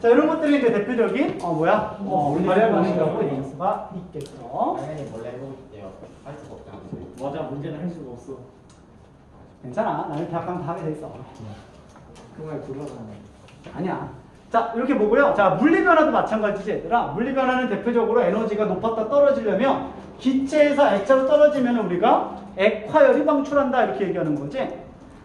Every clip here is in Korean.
자, 이런 것들이 이제 대표적인 발열 반응이라고 얘기할 수가 있겠죠. 당연히 몰래 해보고 싶대요. 할 수가 없잖아. 맞아, 문제는 할 수가 없어. 괜찮아. 나는 대학 가면 다 하게 돼 있어. 그 말 불가능해. 아니야. 자, 이렇게 보고요. 자, 물리 변화도 마찬가지지, 얘들아. 물리 변화는 대표적으로 에너지가 높았다 떨어지려면 기체에서 액체로 떨어지면 우리가 액화열이 방출한다 이렇게 얘기하는 거지.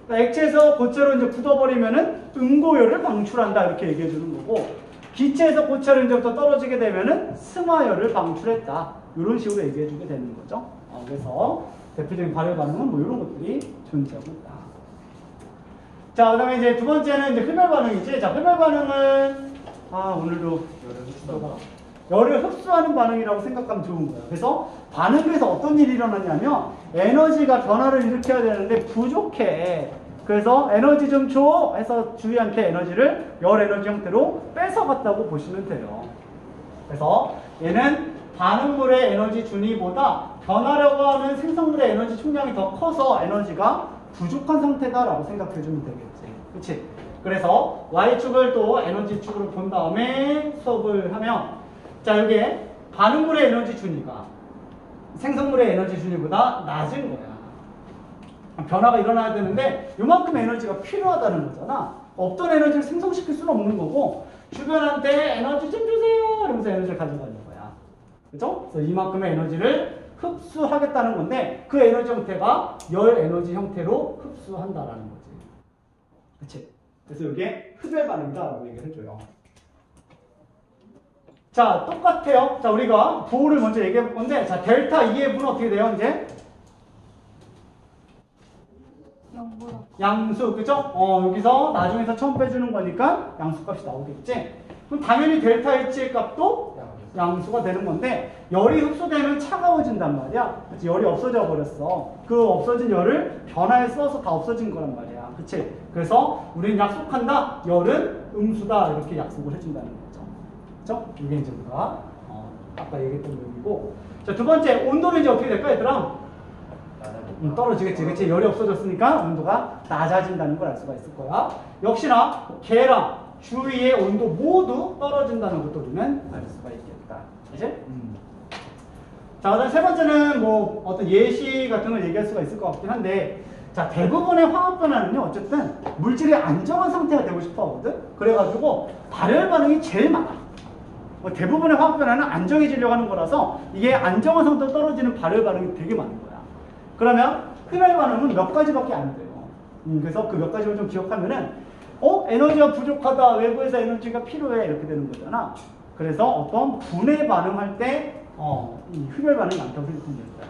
그러니까 액체에서 고체로 이제 굳어버리면은 응고열을 방출한다 이렇게 얘기해 주는 거고, 기체에서 고체로 이제부터 떨어지게 되면은 승화열을 방출했다 이런 식으로 얘기해 주게 되는 거죠. 그래서 대표적인 발열 반응은 뭐 이런 것들이 존재하고 있다. 자, 그 다음에 이제 두 번째는 이제 흡열 반응이지. 자, 흡열 반응은 오늘도 열을 흡수하는 반응이라고 생각하면 좋은 거예요. 그래서 반응에서 어떤 일이 일어나냐면 에너지가 변화를 일으켜야 되는데 부족해. 그래서 에너지 좀 줘 해서 주위한테 에너지를 열 에너지 형태로 뺏어갔다고 보시면 돼요. 그래서 얘는 반응물의 에너지 준위보다 변하려고 하는 생성물의 에너지 총량이 더 커서 에너지가 부족한 상태다라고 생각해주면 되겠지. 그치? 그래서 Y축을 또 에너지 축으로 본 다음에 수업을 하면, 자, 여기에 반응물의 에너지 준위가 생성물의 에너지 준위보다 낮은 거야. 변화가 일어나야 되는데 요만큼 에너지가 필요하다는 거잖아. 없던 에너지를 생성시킬 수는 없는 거고, 주변한테 에너지 좀 주세요 이러면서 에너지를 가져가는 거야. 그죠? 그래서 이만큼의 에너지를 흡수하겠다는 건데 그 에너지 형태가 열 에너지 형태로 흡수한다라는 거지. 그치? 그래서 이게 흡열 반응이다라고 얘기를 해줘요. 자, 똑같아요. 자, 우리가 부호를 먼저 얘기해 볼 건데, 자, 델타 E의 부는 어떻게 돼요, 이제? 양수, 그죠? 여기서 나중에서 처음 빼주는 거니까 양수값이 나오겠지? 그럼 당연히 델타 H의 값도 양수가 되는 건데, 열이 흡수되면 차가워진단 말이야. 그치? 열이 없어져 버렸어. 그 없어진 열을 변화에 써서 다 없어진 거란 말이야. 그치? 그래서 우리는 약속한다. 열은 음수다. 이렇게 약속을 해준다는 거죠. 그죠? 이게 이제 우리가 아까 얘기했던 내용이고. 자, 두 번째, 온도는 이제 어떻게 될까, 얘들아? 떨어지겠지. 그치? 열이 없어졌으니까 온도가 낮아진다는 걸 알 수가 있을 거야. 역시나 계랑 주위의 온도 모두 떨어진다는 것도 우리는 알 수가 있겠다. 그치? 자, 그다음 세 번째는 뭐 어떤 예시 같은 걸 얘기할 수가 있을 것 같긴 한데, 자, 대부분의 화학 변화는요, 어쨌든 물질이 안정한 상태가 되고 싶어 하거든? 그래가지고 발열 반응이 제일 많아. 대부분의 화학 변화는 안정해지려고 하는 거라서 이게 안정한 상태로 떨어지는 발열 반응이 되게 많은 거야. 그러면 흡열 반응은 몇 가지밖에 안 돼요. 그래서 그 몇 가지를 좀 기억하면은, 에너지가 부족하다, 외부에서 에너지가 필요해, 이렇게 되는 거잖아. 그래서 어떤 분해 반응할 때, 이 흡열 반응이 많다고 생각하면 되는 거야.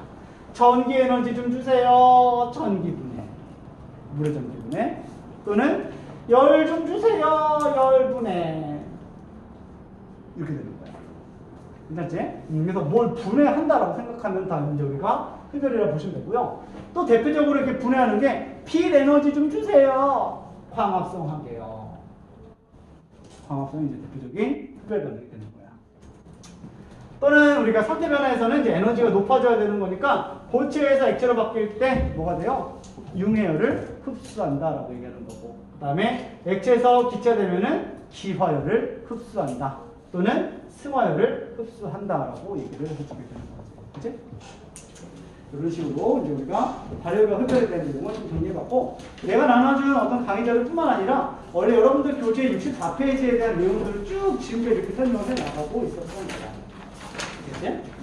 전기 에너지 좀 주세요. 전기 분해. 물의 전기 분해. 또는 열 좀 주세요. 열 분해. 이렇게 되는 거야. 괜찮지? 그래서 뭘 분해한다라고 생각하면 다 이제 우리가 흡열이라고 보시면 되고요. 또 대표적으로 이렇게 분해하는 게 필 에너지 좀 주세요. 광합성하게요. 광합성이 이제 대표적인 흡열 반응이 되는 거야. 또는 우리가 상태 변화에서는 이제 에너지가 높아져야 되는 거니까 고체에서 액체로 바뀔 때 뭐가 돼요? 융해열을 흡수한다라고 얘기하는 거고, 그 다음에 액체에서 기체가 되면은 기화열을 흡수한다. 또는 승화열을 흡수한다라고 얘기를 해주게 되는 거지. 그치? 이런 식으로 이제 우리가 발열과 흡열에 대한 내용을 좀 정리해봤고, 내가 나눠준 어떤 강의 자료뿐만 아니라 원래 여러분들 교재 64페이지에 대한 내용들을 쭉 지금까지 이렇게 설명을 해나가고 있었던 거야. 알겠지?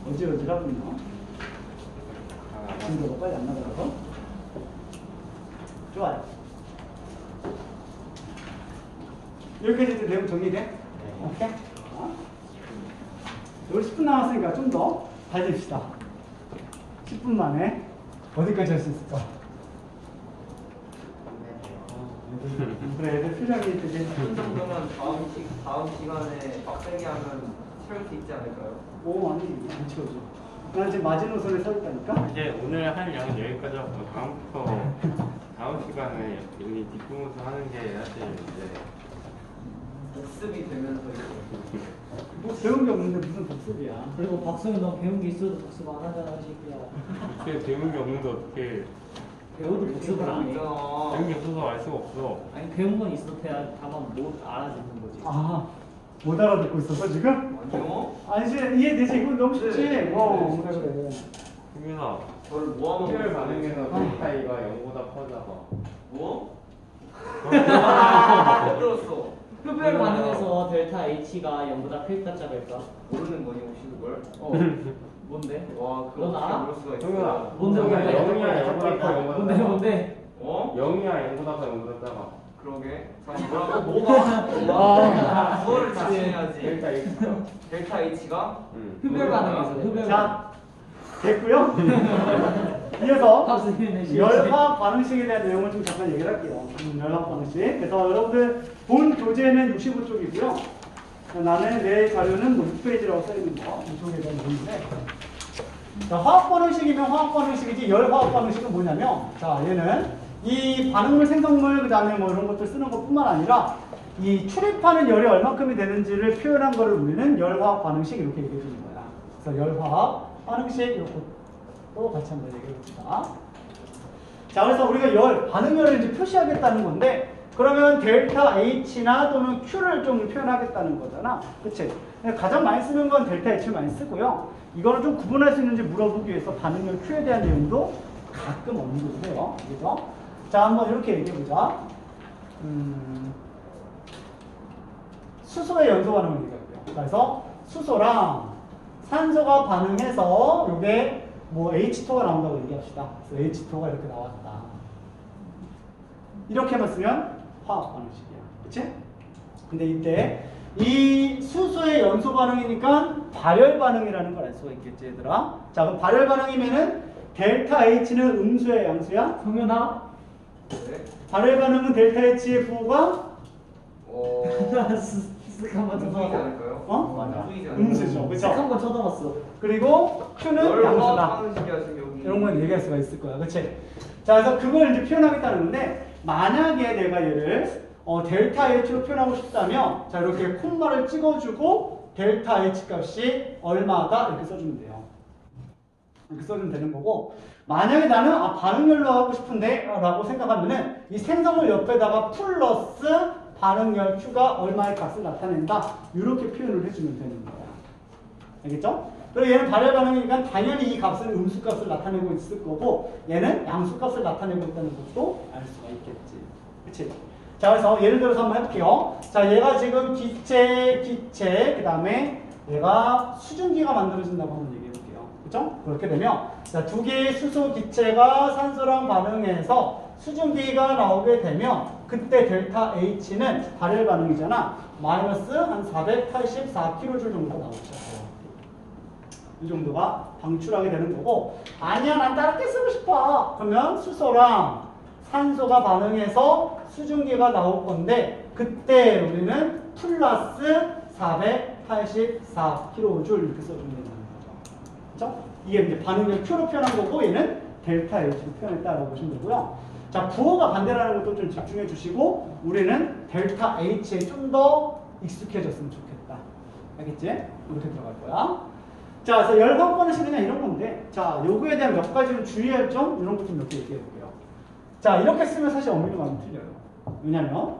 어지러지라군요. 진도가 빨리 안 나가서. 좋아요. 여기까지 이제 내용 정리돼? 네. 오케이? 우리 10분 남았으니까 좀 더 달립시다. 10분 만에 어디까지 할 수 있을까? 그래, 애들 표정이 되게. 10분 정도면 다음 시간에 빡세게 하면 채울 수 있지 않을까요? 오, 아니, 안 채워줘. 난 지금 마지노선에 서 있다니까? 이제 오늘 할 양은 여기까지 하고 다음 시간에 여기 뒷부분에서 하는 게 사실 이제 복습이 되면서 이제 뭐 배운 게 없는데 무슨 복습이야. 그리고 박수는 너 배운 게 있어도 복습 안 하잖아, 이 새끼야. 어떻게 배운 게 없는데 어떻게 배워도 복습을 안 해. 있잖아. 배운 게 없어서 알 수가 없어. 아니 배운 건 있어도 다만 못 알아듣는 거지. 아, 못 알아듣고 있었어 지금? 아니요. 아니지, 이해되지? 이건 너무 쉽지? 네. 그래. 승민아, 저를 모아놓고 특별 반응에서 있어요. 델타 E가 0보다 커져봐. 뭐? 못 들었어. 흡열 반응에서 델타 H가 0보다 클까 작을까? 모르는 거니 혹시 그걸? 뭔데? 와 그거 넌 알아? 모를 수가 승민아, 있어. 뭔데, 승민아, 뭔데? 0이야 0보다 커 0보다 뭔데 작아. 뭔데? 어? 0이야 0보다 커 0보다 작아. 그러게. 잠깐 뭐라고? 뭐가? 그거를 다시 해야지. 델타 X. 델타 H가? 응. 흡열 반응에서 흡열. 자, 됐고요. 이어서 박수는 열화학 반응식에 대한 내용을 좀 잠깐 얘기를 할게요. 열화학 반응식. 그래서 여러분들 본 교재는 65쪽이고요. 나는 내 자료는 6페이지라고 써있는 거. 이쪽에 대한 내용인데. 자, 화학 반응식이면 화학 반응식이지 열화학 반응식은 뭐냐면, 자, 얘는 이 반응물, 생성물, 그 다음에 뭐 이런 것들 쓰는 것 뿐만 아니라 이 출입하는 열이 얼마큼이 되는지를 표현한 거를 우리는 열화학 반응식 이렇게 얘기해 주는 거야. 그래서 열화학 반응식 이렇게 또 같이 한번 얘기해 봅시다. 자, 그래서 우리가 반응열을 이제 표시하겠다는 건데, 그러면 델타 H나 또는 Q를 좀 표현하겠다는 거잖아. 그치? 가장 많이 쓰는 건 델타 H를 많이 쓰고요. 이거를 좀 구분할 수 있는지 물어보기 위해서 반응열 Q에 대한 내용도 가끔 언급을 해요. 그죠? 자, 한번 이렇게 얘기해 보자. 수소의 연소 반응을 얘기할게요. 그래서 수소랑 산소가 반응해서 이게 뭐 H2가 나온다고 얘기합시다. 그래서 H2가 이렇게 나왔다. 이렇게만 쓰면 화학 반응식이야. 그치? 근데 이때 이 수소의 연소 반응이니까 발열 반응이라는 걸 알 수가 있겠지, 얘들아. 자, 그럼 발열 반응이면은 델타 H는 음수야, 양수야? 성현아? 네. 발열 반응은 델타 H의 부호가 쓱 한번 음수이지 쳐다봐. 않을까요? 어? 맞아. 음수이지 않을까요? 음수죠. 쓱 그쵸? 한번 쳐다봤어. 그리고 Q는 열화학 양수다. 반응식이야 지금 여기. 이런 건 얘기할 수가 있을 거야. 그치? 자, 그래서 그걸 이제 표현하겠다는 건데, 만약에 내가 얘를 델타 H로 표현하고 싶다면, 자, 이렇게 콤마를 찍어주고, 델타 H 값이 얼마다 이렇게 써주면 돼요. 이렇게 써주면 되는 거고, 만약에 나는 반응열로 하고 싶은데 라고 생각하면은 이 생성을 옆에다가 플러스 반응열 Q가 얼마의 값을 나타낸다, 이렇게 표현을 해주면 되는 거야. 알겠죠? 그리고 얘는 발열 반응이니까 당연히 이 값은 음수 값을 나타내고 있을 거고, 얘는 양수 값을 나타내고 있다는 것도 알 수가 있겠지. 그치? 자, 그래서 예를 들어서 한번 해볼게요. 자, 얘가 지금 기체, 그 다음에 얘가 수증기가 만들어진다고 한번 얘기해 볼게요. 그쵸? 그렇게 되면, 자, 두 개의 수소 기체가 산소랑 반응해서 수증기가 나오게 되면, 그때 델타 H는 발열 반응이잖아. 마이너스 한 484kJ 정도 나오죠. 이 정도가 방출하게 되는 거고, 아니야, 난 다르게 쓰고 싶어. 그러면 수소랑 산소가 반응해서 수증기가 나올 건데, 그때 우리는 플러스 484kJ 이렇게 써주면 된다는 거죠. 그렇죠? 이게 이제 반응을 Q로 표현한 거고, 얘는 델타 H로 표현했다라고 보시면 되고요. 자, 부호가 반대라는 것도 좀 집중해 주시고, 우리는 델타 H에 좀 더 익숙해졌으면 좋겠다. 알겠지? 이렇게 들어갈 거야. 자, 그래서 열화학 반응식은 그냥 이런 건데, 자, 요거에 대한 몇 가지로 주의할 점, 이런 것 좀 몇 개 얘기해 볼게요. 자, 이렇게 쓰면 사실 엄밀히 말하면 틀려요. 왜냐면,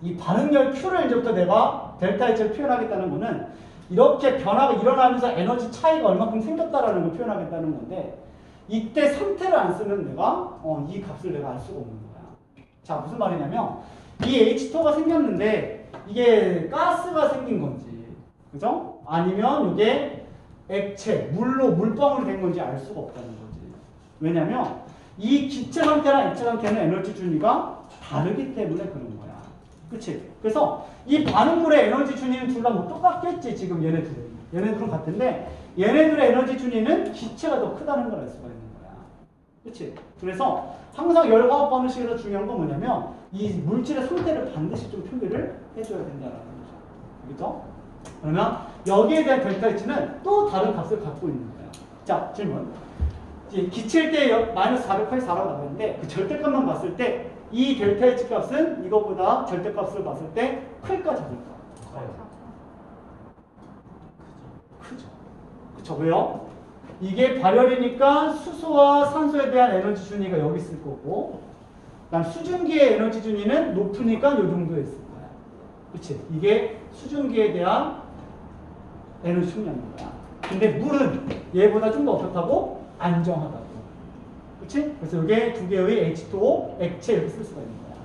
이 반응열 Q를 이제부터 내가 델타 H를 표현하겠다는 거는, 이렇게 변화가 일어나면서 에너지 차이가 얼마큼 생겼다라는 걸 표현하겠다는 건데, 이때 상태를 안 쓰면 내가, 이 값을 내가 알 수가 없는 거야. 자, 무슨 말이냐면, 이 H2가 생겼는데, 이게 가스가 생긴 건지, 그죠? 아니면 이게 액체, 물방울이 된 건지 알 수가 없다는 거지. 왜냐면 이 기체 상태랑 액체 상태는 에너지 준위가 다르기 때문에 그런 거야. 그치? 그래서 이 반응물의 에너지 준위는 둘 다 뭐 똑같겠지, 지금 얘네들은. 얘네들은 같은데, 얘네들의 에너지 준위는 기체가 더 크다는 걸 알 수가 있는 거야. 그치? 그래서 항상 열화학 반응식에서 중요한 건 뭐냐면, 이 물질의 상태를 반드시 좀 표기를 해줘야 된다는 거죠. 알겠죠? 그러면 여기에 대한 델타 H는 또 다른 값을 갖고 있는 거야. 자, 질문. 이제 기체일 때 마이너스 484라고 나왔는데, 그 절대값만 봤을 때 이 델타 H 값은 이거보다 절대값을 봤을 때 클까 작을까? 크죠. 그쵸? 왜요? 이게 발열이니까 수소와 산소에 대한 에너지 준위가 여기 있을 거고, 그다음 수증기의 에너지 준위는 높으니까 이 정도에 있을 거야. 그치? 이게 수증기에 대한 에너지 충량인 거야. 근데 물은 얘보다 좀 더 어떻다고? 안정하다고. 그치? 그래서 이게 두 개의 H2O 액체 이렇게 쓸 수가 있는 거야.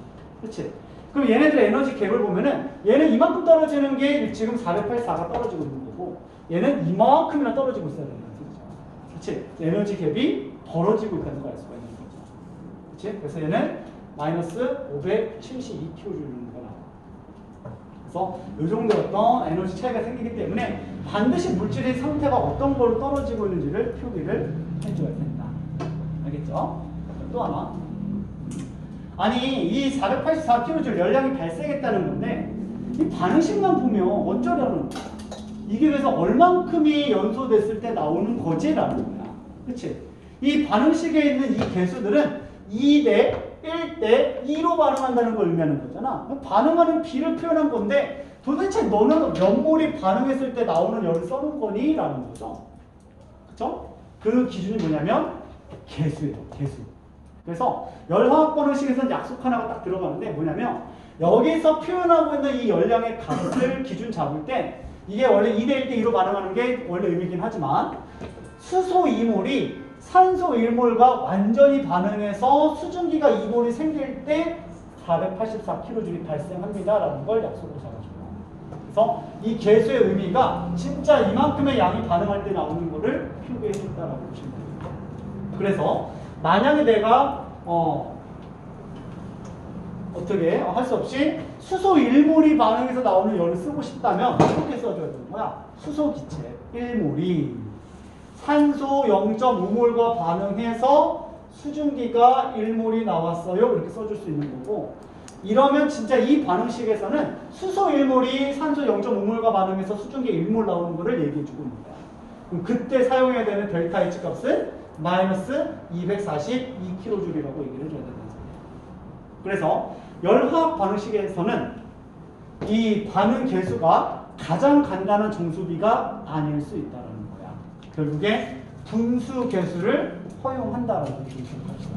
그치? 그럼 얘네들의 에너지 갭을 보면은 얘는 이만큼 떨어지는 게 지금 484가 떨어지고 있는 거고, 얘는 이만큼이나 떨어지고 있어야 된다는 소리죠. 그치? 에너지 갭이 벌어지고 있다는 걸 알 수가 있는 거죠. 그치? 그래서 얘는 마이너스 572kJ인 거야. 그래서 이 정도의 어떤 에너지 차이가 생기기 때문에 반드시 물질의 상태가 어떤 걸로 떨어지고 있는지를 표기를 해줘야 된다. 알겠죠? 또 하나. 아니, 이 484kJ 열량이 발생했다는 건데, 이 반응식만 보면 어쩌려는 거야? 이게 그래서 얼만큼이 연소됐을 때 나오는 거지라는 거야. 그치? 이 반응식에 있는 이 개수들은 2대 1대 2로 반응한다는 걸 의미하는 거잖아. 반응하는 비를 표현한 건데 도대체 너는 몇 몰이 반응했을 때 나오는 열을 써놓은 거니? 라는 거죠. 그쵸? 그 기준이 뭐냐면 개수예요. 개수. 그래서 열화학 반응식에서는 약속 하나가 딱 들어가는데 뭐냐면 여기서 표현하고 있는 이 열량의 값을 기준 잡을 때 이게 원래 2대 1대 2로 반응하는 게 원래 의미긴 하지만 수소 2몰이 산소 1몰과 완전히 반응해서 수증기가 2몰이 생길 때 484kJ이 발생합니다라는 걸 약속으로 잡아줘요. 그래서 이 개수의 의미가 진짜 이만큼의 양이 반응할 때 나오는 거를 표기해준다라고 보시면 됩니다. 그래서 만약에 내가 어떻게 할 수 없이 수소 1몰이 반응해서 나오는 열을 쓰고 싶다면 이렇게 써줘야 되는 거야. 수소 기체 1몰이 산소 0.5몰과 반응해서 수증기가 1몰이 나왔어요. 이렇게 써줄 수 있는 거고, 이러면 진짜 이 반응식에서는 수소 1몰이 산소 0.5몰과 반응해서 수증기 1몰 나오는 거를 얘기해주고 있는 거야. 그럼 그때 사용해야 되는 델타 H 값은 마이너스 242kJ라고 얘기를 해줘야 된다는 거예요. 그래서 열화학 반응식에서는 이 반응 개수가 가장 간단한 정수비가 아닐 수 있다는 거야. 결국에 분수 개수를 허용한다라고 기억합시다.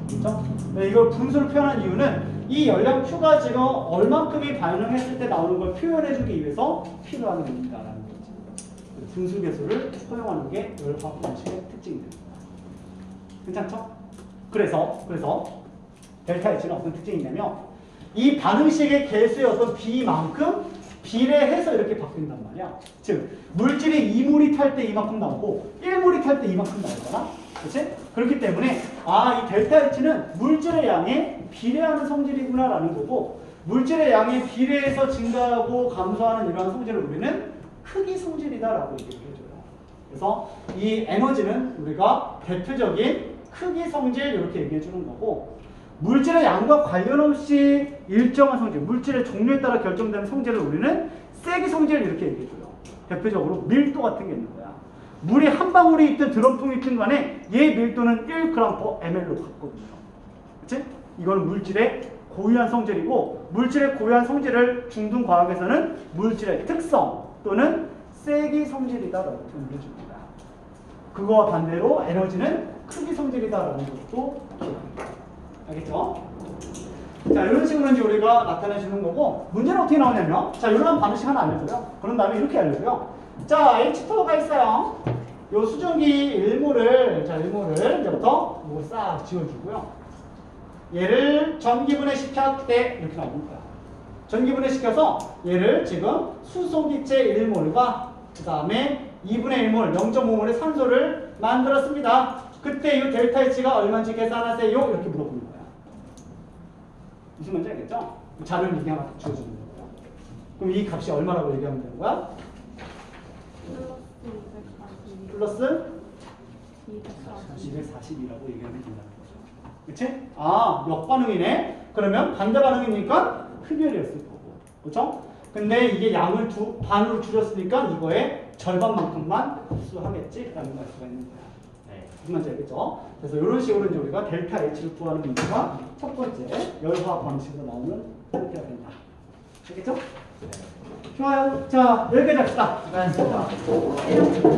그렇죠? 네, 이걸 분수로 표현한 이유는 이 열량 Q가 지금 얼만큼이 반응했을 때 나오는 걸 표현해주기 위해서 필요한 겁니다라는 거지. 분수 개수를 허용하는 게 열화학 반응식의 특징이 됩니다. 괜찮죠? 그래서 델타 H는 어떤 특징이 있냐면 이 반응식의 개수의 어떤 비만큼 비례해서 이렇게 바뀐단 말이야. 즉 물질이 2몰이 탈 때 이만큼 나오고 1몰이 탈 때 이만큼 나오잖아. 그렇지? 그렇기 때문에 이 델타 H는 물질의 양에 비례하는 성질이구나 라는 거고, 물질의 양에 비례해서 증가하고 감소하는 이러한 성질을 우리는 크기 성질이다 라고 얘기를 해줘요. 그래서 이 에너지는 우리가 대표적인 크기 성질 이렇게 얘기해 주는 거고, 물질의 양과 관련 없이 일정한 성질, 물질의 종류에 따라 결정되는 성질을 우리는 세기 성질 이렇게 얘기해줘요. 대표적으로 밀도 같은 게 있는 거야. 물이 한 방울이 있든 드럼통이 있든 간에 얘 밀도는 1g/ml로 같거든요. 그치? 이거는 물질의 고유한 성질이고, 물질의 고유한 성질을 중등 과학에서는 물질의 특성 또는 세기 성질이다라고 표현해 줍니다. 그거와 반대로 에너지는 크기 성질이다라는 것도 기억합니다. 알겠죠? 자, 이런 식으로 이제 우리가 나타내주는 거고, 문제는 어떻게 나오냐면, 자, 이런 반응식 하나 알려줘요. 그런 다음에 이렇게 알려줘요. 자, H2O가 있어요. 요 수증기 1몰을, 이제부터 이거 싹 지워주고요. 얘를 전기분해 시켰대. 이렇게 나오는 거야. 전기분해 시켜서 얘를 지금 수소기체 1몰과 그 다음에 2분의 1몰, 0.5몰의 산소를 만들었습니다. 그때 이 델타 H가 얼마인지 계산하세요. 이렇게 물어보는 거야. 무슨 말인지 알겠죠? 자료를 이게 하나 주어주는 거야. 그럼 이 값이 얼마라고 얘기하면 되는 거야? 플러스 240이라고 얘기하면 된다는 거죠. 그치? 역반응이네? 그러면 반대 반응이니까 흡열이었을 거고. 그쵸? 근데 이게 양을 반으로 줄였으니까 이거의 절반만큼만 흡수하겠지라는 걸 알 수가 있는 거야. 무슨 말인지 알겠죠? 그래서 이런 식으로 이제 우리가 델타 H를 구하는 문제가 첫 번째 열화학 방식으로 나오는 형태가 된다. 알겠죠? 좋아요. 자, 여기까지 합시다. 수고하셨습니다.